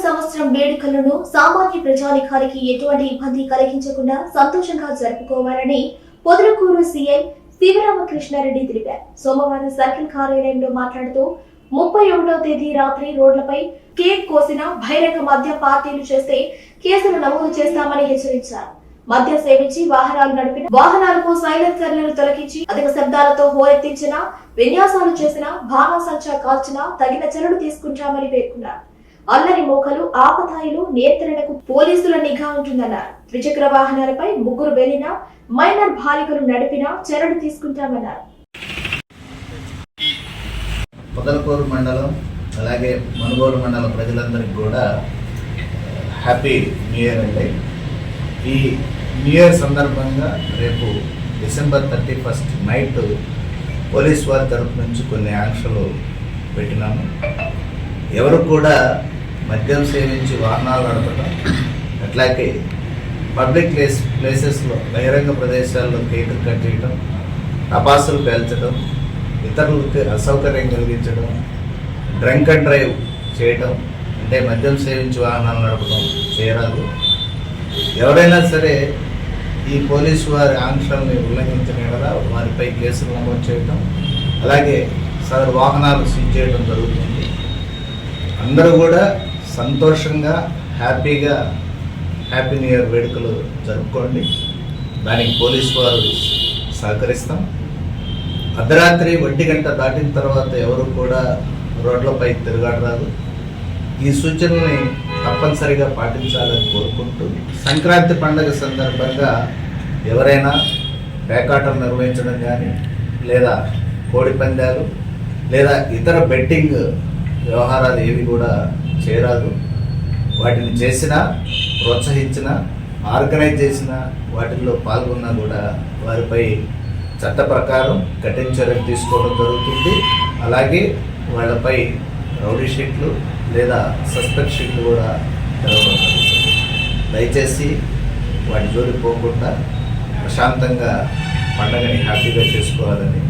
సంవత్సరం వేడుకలను సామాన్య ప్రజానికానికి ఎటువంటి ఇబ్బంది కలిగించకుండా సంతోషంగా జరుపుకోవాలని పొదలకూరు సీఐ శివరామకృష్ణారెడ్డి తెలిపారు. సోమవారం సర్కిల్ కార్యాలయంలో మాట్లాడుతూ 31వ తేదీ రాత్రి రోడ్లపై కేక్ కోసిన బహిరంగ మద్య పార్టీలు చేస్తే కేసులు నమోదు చేస్తామని హెచ్చరించారు. మద్యం సేవించి వాహనాలు నడిపిన వాహనాలకు సైలెన్సర్లను తొలగించి అధిక శబ్దాలతో హోరెత్తించిన విన్యాసాలు చేసిన బాణాసంచా కాల్చిన తగిన చర్యలు తీసుకుంటామని పేర్కొన్నారు. అల్లరి మోకలు ఆపతాయిలు నియంత్రణకు పోలీసుల నిఘా ఉంటుందన్నారు. ద్విచక్ర వాహనాలపై ముగ్గురు వెళ్లిన మైనర్ బాలికలు నడిపినా చర్యలు తీసుకుంటామన్నారు. పొదలకూరు మండలం అలాగే మనుగోలు మండల ప్రజలందరికీ కూడా హ్యాపీ న్యూ ఇయర్ అండి. ఈ న్యూ ఇయర్ సందర్భంగా రేపు డిసెంబర్ 31 నైట్ పోలీస్ వారి తరపు నుంచి కొన్ని ఆంక్షలు పెట్టినాము. ఎవరు కూడా మద్యం సేవించి వాహనాలు నడపడం, అట్లాగే పబ్లిక్ ప్లేసెస్లో బహిరంగ ప్రదేశాల్లో కేకులు కట్ చేయడం, టపాసులు పేల్చడం, ఇతరులకు అసౌకర్యం కలిగించడం, డ్రంక్ అండ్ డ్రైవ్ చేయటం, అంటే మద్యం సేవించి వాహనాలు నడపడం చేయరాదు. ఎవరైనా సరే ఈ పోలీసు వారి ఆంక్షల్ని ఉల్లంఘించిన కదా వారిపై కేసులు నమోదు చేయటం, అలాగే సదరు వాహనాలు సీజ్ చేయడం జరుగుతుంది. అందరూ కూడా సంతోషంగా హ్యాపీగా హ్యాపీ న్యూ ఇయర్ వేడుకలు జరుపుకోండి. దానికి పోలీసు వారు సహకరిస్తాం. అర్ధరాత్రి 1 గంట దాటిన తర్వాత ఎవరు కూడా రోడ్లపై తిరగడరాదు. ఈ సూచనల్ని తప్పనిసరిగా పాటించాలని కోరుకుంటూ, సంక్రాంతి పండుగ సందర్భంగా ఎవరైనా పేకాటలు నిర్వహించడం కానీ, లేదా కోడి పందాలు, లేదా ఇతర బెట్టింగ్ వ్యవహారాలు ఏవి కూడా చేయరాదు. వాటిని చేసినా, ప్రోత్సహించినా, ఆర్గనైజ్ చేసినా, వాటిల్లో పాల్గొన్నా కూడా వారిపై చట్ట ప్రకారం కఠిన చర్యలు తీసుకోవడం జరుగుతుంది. అలాగే వాళ్ళపై రౌడీ షీట్లు లేదా సస్పెక్ట్ షీట్లు కూడా తెరవడం జరుగుతుంది. దయచేసి వాటి జోలికి పోకుండా ప్రశాంతంగా పండుగని హ్యాపీగా చేసుకోవాలని